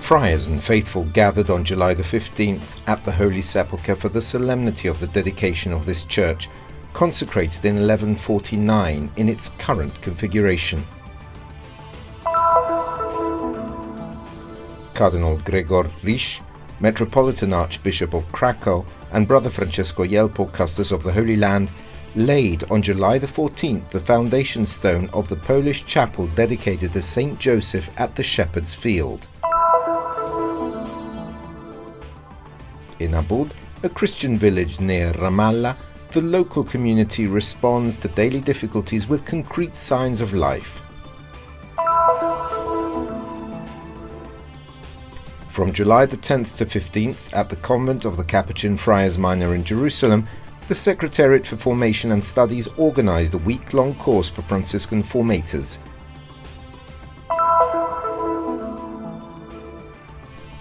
Friars and faithful gathered on July the 15th at the Holy Sepulchre for the solemnity of the dedication of this church, consecrated in 1149 in its current configuration. Cardinal Grzegorz Ryś, Metropolitan Archbishop of Krakow, and Brother Francesco Ielpo, Custos of the Holy Land, laid on July the 14th the foundation stone of the Polish chapel dedicated to Saint Joseph at the Shepherd's Field. In Aboud, a Christian village near Ramallah, the local community responds to daily difficulties with concrete signs of life. From July the 10th to 15th at the convent of the Capuchin Friars Minor in Jerusalem, the Secretariat for Formation and Studies organized a week-long course for Franciscan Formators.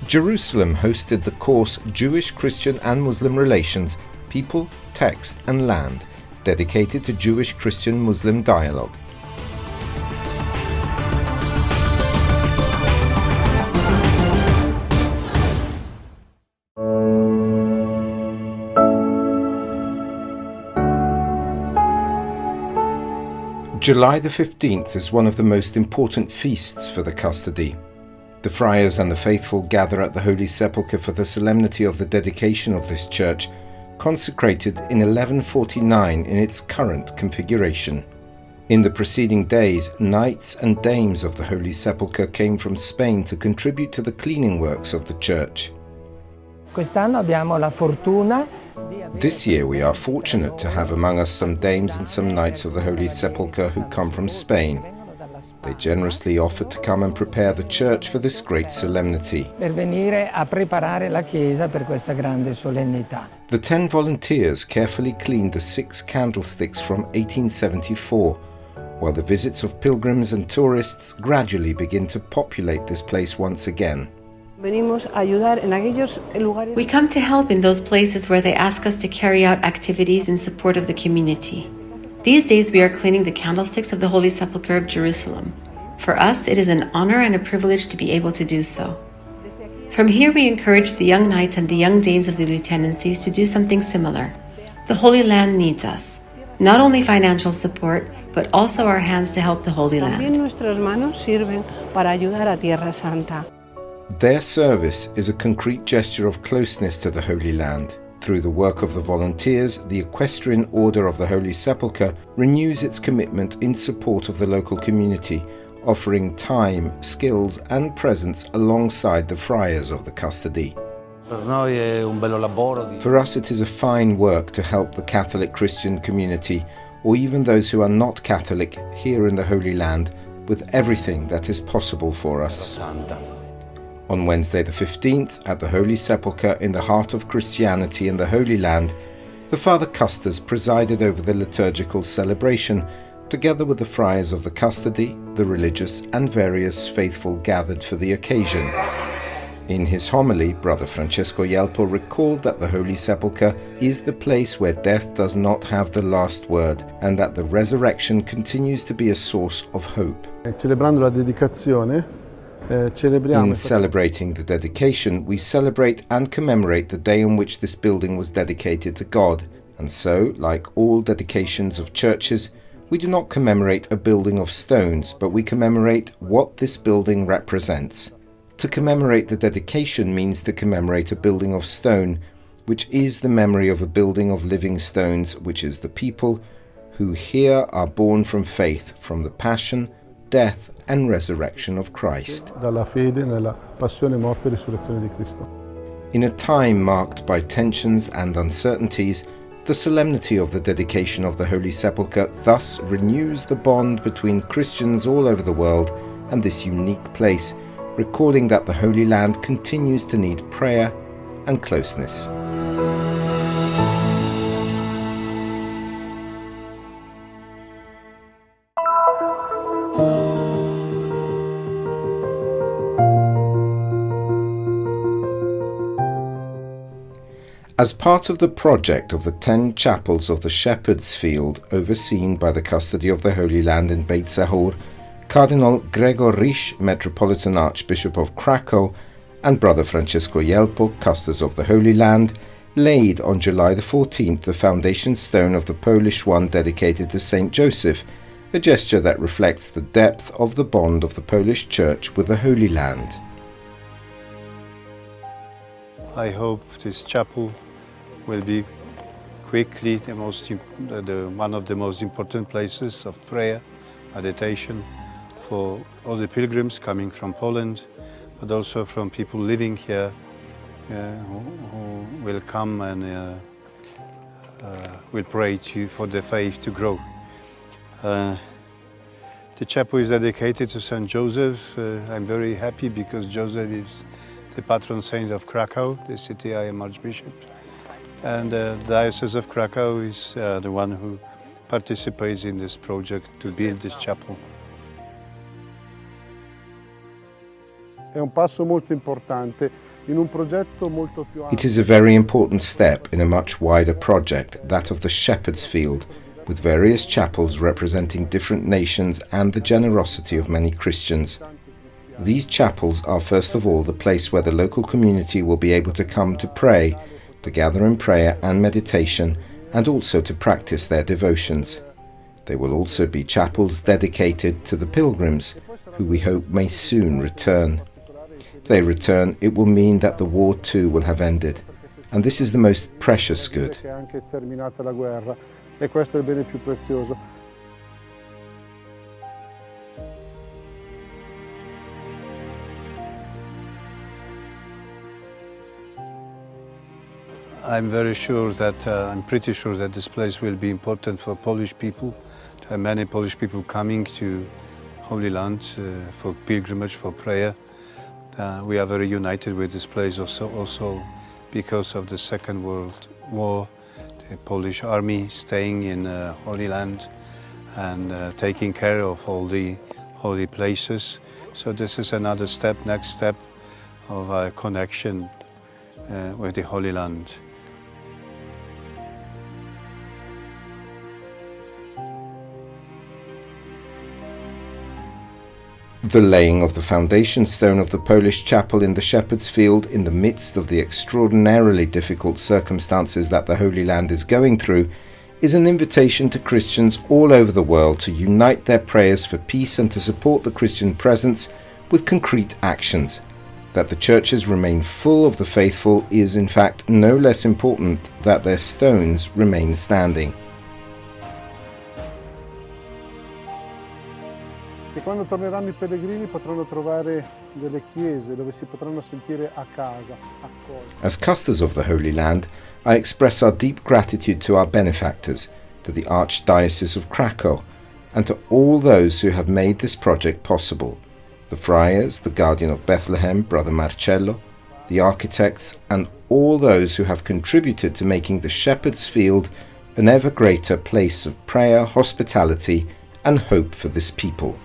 Jerusalem hosted the course Jewish, Christian and Muslim Relations, People, Text and Land, dedicated to Jewish, Christian, Muslim dialogue. July the 15th is one of the most important feasts for the custody. The friars and the faithful gather at the Holy Sepulchre for the solemnity of the dedication of this church, consecrated in 1149 in its current configuration. In the preceding days, knights and dames of the Holy Sepulchre came from Spain to contribute to the cleaning works of the church. This year we are fortunate to have among us some dames and some knights of the Holy Sepulchre who come from Spain. They generously offered to come and prepare the church for this great solemnity. The 10 volunteers carefully cleaned the 6 candlesticks from 1874, while the visits of pilgrims and tourists gradually begin to populate this place once again. We come to help in those places where they ask us to carry out activities in support of the community. These days we are cleaning the candlesticks of the Holy Sepulchre of Jerusalem. For us, it is an honor and a privilege to be able to do so. From here we encourage the young knights and the young dames of the lieutenancies to do something similar. The Holy Land needs us, not only financial support, but also our hands to help the Holy Land. Their service is a concrete gesture of closeness to the Holy Land. Through the work of the volunteers, the Equestrian Order of the Holy Sepulchre renews its commitment in support of the local community, offering time, skills and presence alongside the friars of the custody. For us it is a fine work to help the Catholic Christian community, or even those who are not Catholic, here in the Holy Land, with everything that is possible for us. On Wednesday the 15th, at the Holy Sepulchre in the heart of Christianity in the Holy Land, the Father Custos presided over the liturgical celebration, together with the friars of the custody, the religious and various faithful gathered for the occasion. In his homily, Brother Francesco Ielpo recalled that the Holy Sepulchre is the place where death does not have the last word, and that the resurrection continues to be a source of hope. In celebrating the dedication, we celebrate and commemorate the day on which this building was dedicated to God, and so, like all dedications of churches, we do not commemorate a building of stones, but we commemorate what this building represents. To commemorate the dedication means to commemorate a building of stone, which is the memory of a building of living stones, which is the people who here are born from faith, from the passion, death and resurrection of Christ. In a time marked by tensions and uncertainties, the solemnity of the dedication of the Holy Sepulchre thus renews the bond between Christians all over the world and this unique place, recalling that the Holy Land continues to need prayer and closeness. As part of the project of the 10 chapels of the Shepherd's Field overseen by the custody of the Holy Land in Beit Sahur, Cardinal Grzegorz Ryś, Metropolitan Archbishop of Krakow, and Brother Francesco Ielpo, Custos of the Holy Land, laid on July the 14th the foundation stone of the Polish one dedicated to Saint Joseph, a gesture that reflects the depth of the bond of the Polish Church with the Holy Land. I hope this chapel will be quickly one of the most important places of prayer, meditation for all the pilgrims coming from Poland, but also from people living here who will come and will pray for the faith to grow. The chapel is dedicated to St. Joseph. I'm very happy because Joseph is the patron saint of Krakow, the city I am Archbishop. And the Diocese of Krakow is the one who participates in this project to build this chapel. It is a very important step in a much wider project, that of the Shepherd's Field, with various chapels representing different nations and the generosity of many Christians. These chapels are first of all the place where the local community will be able to come to pray, to gather in prayer and meditation, and also to practice their devotions. They will also be chapels dedicated to the pilgrims, who we hope may soon return. If they return, it will mean that the war too will have ended, and this is the most precious good. I'm pretty sure that this place will be important for Polish people. There are many Polish people coming to Holy Land for pilgrimage, for prayer. We are very united with this place also because of the Second World War. The Polish army staying in Holy Land and taking care of all the holy places. So this is another step, next step of our connection with the Holy Land. The laying of the foundation stone of the Polish chapel in the Shepherd's Field in the midst of the extraordinarily difficult circumstances that the Holy Land is going through is an invitation to Christians all over the world to unite their prayers for peace and to support the Christian presence with concrete actions. That the churches remain full of the faithful is in fact no less important that their stones remain standing. Quando torneranno I pellegrini potranno trovare delle chiese dove si potranno sentire a casa, accolti. As Custos of the Holy Land, I express our deep gratitude to our benefactors, to the Archdiocese of Krakow, and to all those who have made this project possible. The Friars, the Guardian of Bethlehem, Brother Marcello, the architects, and all those who have contributed to making the Shepherd's Field an ever greater place of prayer, hospitality, and hope for this people.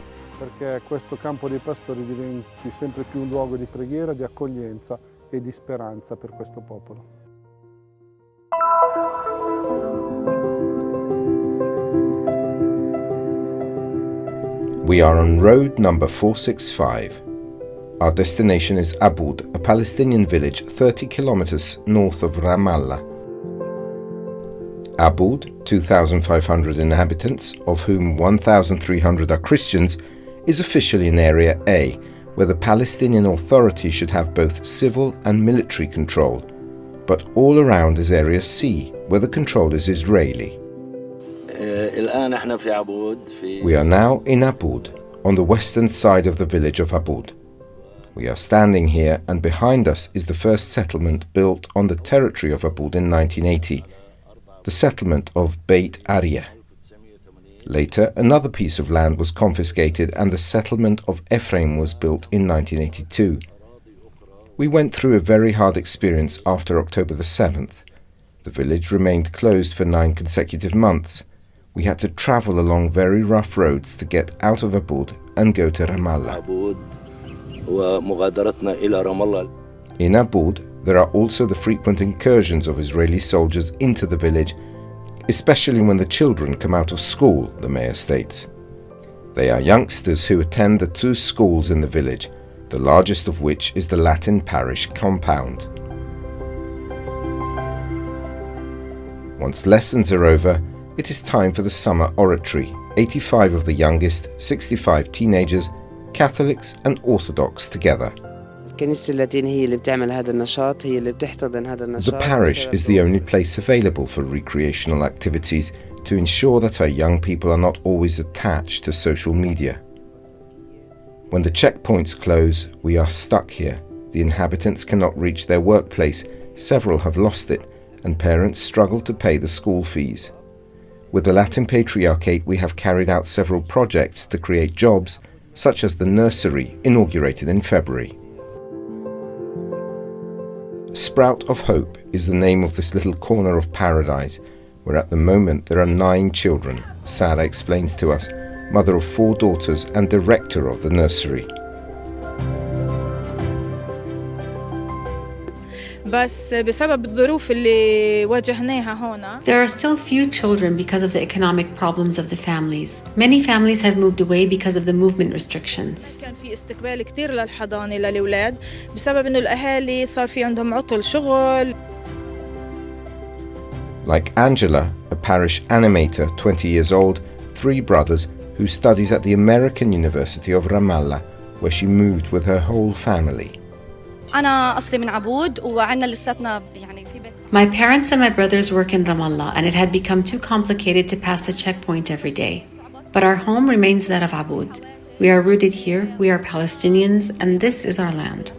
Perché questo campo dei pastori diventi sempre più un luogo di preghiera, di accoglienza e di speranza per questo popolo. We are on road number 465. Our destination is Aboud, a Palestinian village 30 kilometers north of Ramallah. Aboud, 2,500 inhabitants, of whom 1,300 are Christians, is officially in Area A, where the Palestinian Authority should have both civil and military control, but all around is Area C, where the control is Israeli. We are now in Aboud, on the western side of the village of Aboud. We are standing here, and behind us is the first settlement built on the territory of Aboud in 1980, the settlement of Beit Ariyah. Later, another piece of land was confiscated and the settlement of Ephraim was built in 1982. We went through a very hard experience after October the 7th. The village remained closed for 9 consecutive months. We had to travel along very rough roads to get out of Aboud and go to Ramallah. In Aboud, there are also the frequent incursions of Israeli soldiers into the village, especially when the children come out of school, the mayor states. They are youngsters who attend the 2 schools in the village, the largest of which is the Latin parish compound. Once lessons are over, it is time for the summer oratory. 85 of the youngest, 65 teenagers, Catholics and Orthodox together. The parish is the only place available for recreational activities to ensure that our young people are not always attached to social media. When the checkpoints close, we are stuck here. The inhabitants cannot reach their workplace, several have lost it, and parents struggle to pay the school fees. With the Latin Patriarchate, we have carried out several projects to create jobs, such as the nursery inaugurated in February. Sprout of Hope is the name of this little corner of paradise, where at the moment there are 9 children. Sara explains to us, mother of 4 daughters and director of the nursery. There are still few children because of the economic problems of the families. Many families have moved away because of the movement restrictions. Like Angela, a parish animator, 20 years old, 3 brothers, who studies at the American University of Ramallah, where she moved with her whole family. My parents and my brothers work in Ramallah, and it had become too complicated to pass the checkpoint every day. But our home remains that of Aboud. We are rooted here, we are Palestinians, and this is our land.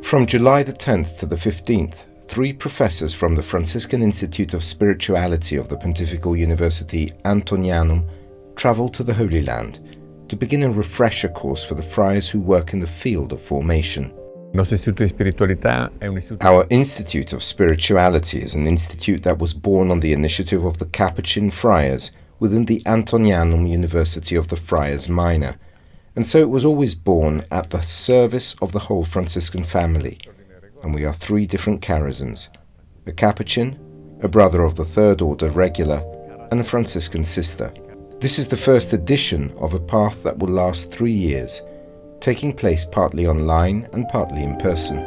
From July the 10th to the 15th, 3 professors from the Franciscan Institute of Spirituality of the Pontifical University Antonianum traveled to the Holy Land to begin a refresher course for the friars who work in the field of formation. Our Institute of Spirituality is an institute that was born on the initiative of the Capuchin friars within the Antonianum University of the Friars Minor, and so it was always born at the service of the whole Franciscan family. And we are 3 different charisms: a Capuchin, a brother of the Third Order regular, and a Franciscan sister. This is the first edition of a path that will last 3 years, taking place partly online and partly in person.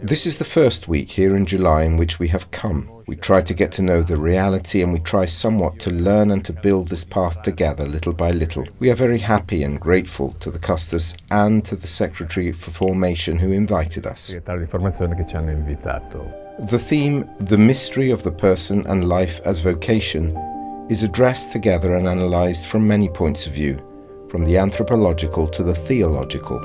This is the first week here in July in which we have come. We try to get to know the reality, and we try somewhat to learn and to build this path together little by little. We are very happy and grateful to the Custos and to the Secretary for Formation who invited us. The theme, The Mystery of the Person and Life as Vocation, is addressed together and analysed from many points of view, from the anthropological to the theological.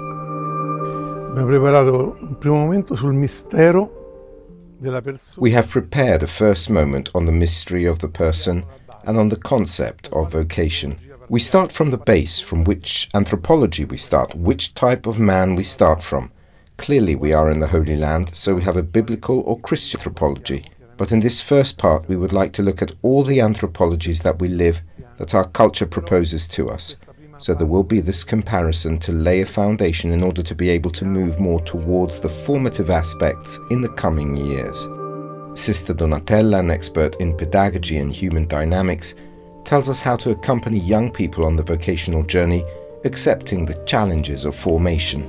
We have prepared a first moment on the mystery of the person and on the concept of vocation. We start from the base, from which anthropology we start, which type of man we start from. Clearly we are in the Holy Land, so we have a biblical or Christian anthropology. But in this first part we would like to look at all the anthropologies that we live, that our culture proposes to us. So there will be this comparison to lay a foundation in order to be able to move more towards the formative aspects in the coming years. Sister Donatella, an expert in pedagogy and human dynamics, tells us how to accompany young people on the vocational journey, accepting the challenges of formation.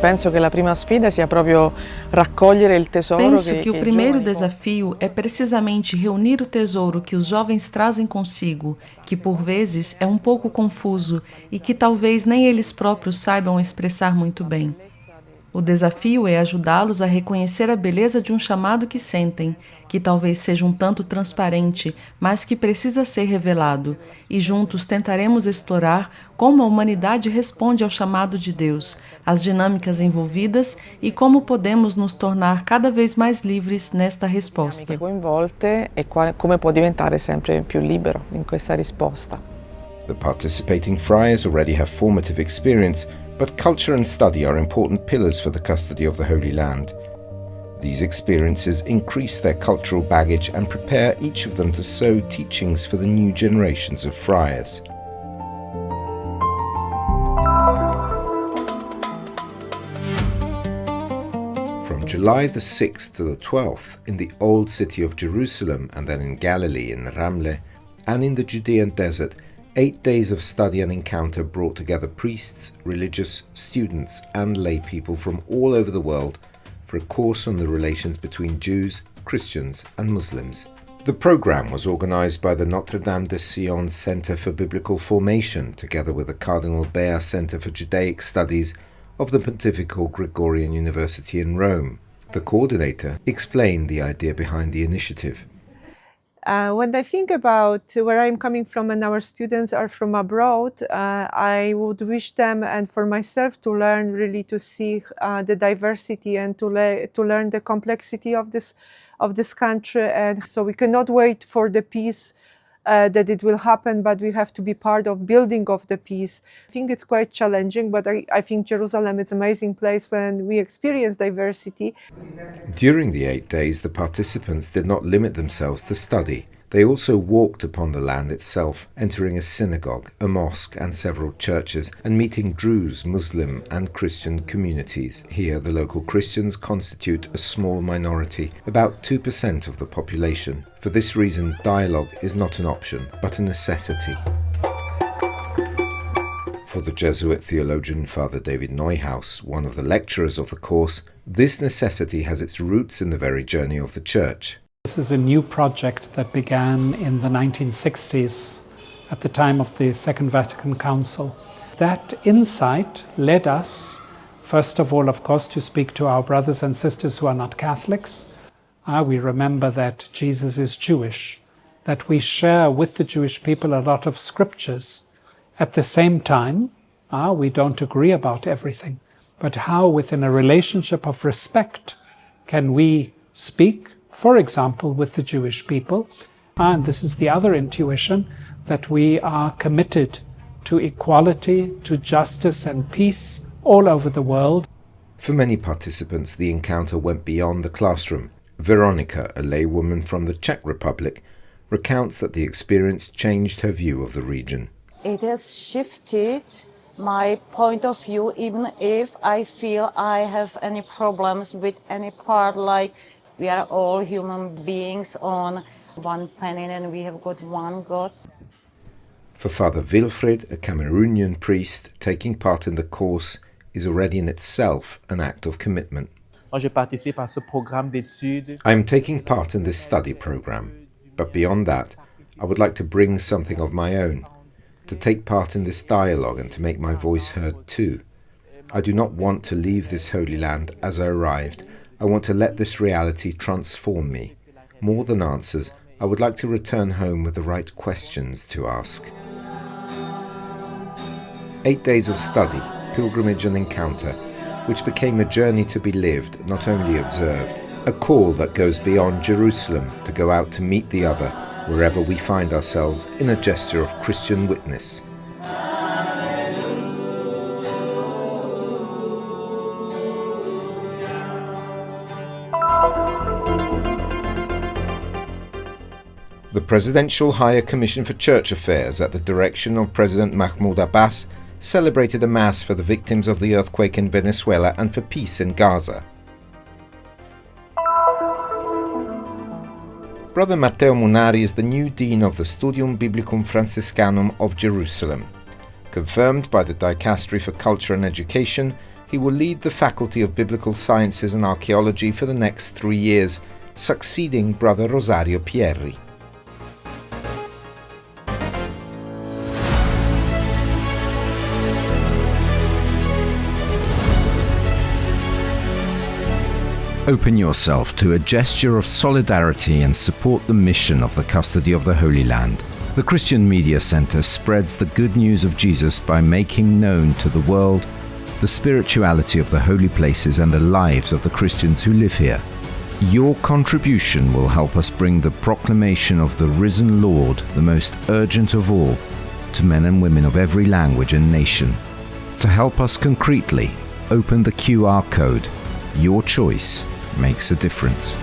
Penso che o primeiro desafio é precisamente reunir o tesouro que os jovens trazem consigo, que por vezes é um pouco confuso e que talvez nem eles próprios saibam expressar muito bem. O desafio é ajudá-los a reconhecer a beleza de um chamado que sentem, que talvez seja um tanto transparente, mas que precisa ser revelado, e juntos tentaremos explorar como a humanidade responde ao chamado de Deus, as dinâmicas envolvidas e como podemos nos tornar cada vez mais livres nesta resposta. Coinvolte e come può diventare sempre più libero in questa risposta. The participating friars already have formative experience, but culture and study are important pillars for the custody of the Holy Land. These experiences increase their cultural baggage and prepare each of them to sow teachings for the new generations of friars. From July the 6th to the 12th in the Old City of Jerusalem and then in Galilee in Ramallah and in the Judean desert, 8 days of study and encounter brought together priests, religious, students and lay people from all over the world for a course on the relations between Jews, Christians and Muslims. The program was organized by the Notre Dame de Sion Center for Biblical Formation together with the Cardinal Grzegorz Center for Judaic Studies of the Pontifical Gregorian University in Rome. The coordinator explained the idea behind the initiative. When I think about where I'm coming from and our students are from abroad, I would wish them and for myself to learn really to see the diversity and to learn the complexity of this country. And so we cannot wait for the peace that it will happen, but we have to be part of building of the peace. I think it's quite challenging, but I think Jerusalem is an amazing place when we experience diversity. During the 8 days, the participants did not limit themselves to study. They also walked upon the land itself, entering a synagogue, a mosque and several churches, and meeting Druze, Muslim and Christian communities. Here, the local Christians constitute a small minority, about 2% of the population. For this reason, dialogue is not an option, but a necessity. For the Jesuit theologian Father David Neuhaus, one of the lecturers of the course, this necessity has its roots in the very journey of the Church. This is a new project that began in the 1960s at the time of the Second Vatican Council. That insight led us, first of all, of course, to speak to our brothers and sisters who are not Catholics. We remember that Jesus is Jewish, that we share with the Jewish people a lot of scriptures. At the same time, we don't agree about everything, but how within a relationship of respect can we speak, for example, with the Jewish people. And this is the other intuition, that we are committed to equality, to justice and peace all over the world. For many participants, the encounter went beyond the classroom. Veronica, a laywoman from the Czech Republic, recounts that the experience changed her view of the region. It has shifted my point of view, even if I feel I have any problems with any part, like we are all human beings on one planet and we have got one God. For Father Wilfried, a Cameroonian priest, taking part in the course is already in itself an act of commitment. I am taking part in this study program, but beyond that, I would like to bring something of my own, to take part in this dialogue and to make my voice heard too. I do not want to leave this Holy Land as I arrived. I want to let this reality transform me. More than answers, I would like to return home with the right questions to ask. 8 days of study, pilgrimage and encounter, which became a journey to be lived, not only observed, a call that goes beyond Jerusalem to go out to meet the other, wherever we find ourselves, in a gesture of Christian witness. The Presidential Higher Commission for Church Affairs, at the direction of President Mahmoud Abbas, celebrated a Mass for the victims of the earthquake in Venezuela and for peace in Gaza. Brother Matteo Munari is the new Dean of the Studium Biblicum Franciscanum of Jerusalem. Confirmed by the Dicastery for Culture and Education, he will lead the Faculty of Biblical Sciences and Archaeology for the next 3 years, succeeding Brother Rosario Pierri. Open yourself to a gesture of solidarity and support the mission of the Custody of the Holy Land. The Christian Media Center spreads the good news of Jesus by making known to the world the spirituality of the holy places and the lives of the Christians who live here. Your contribution will help us bring the proclamation of the risen Lord, the most urgent of all, to men and women of every language and nation. To help us concretely, open the QR code. Your choice makes a difference.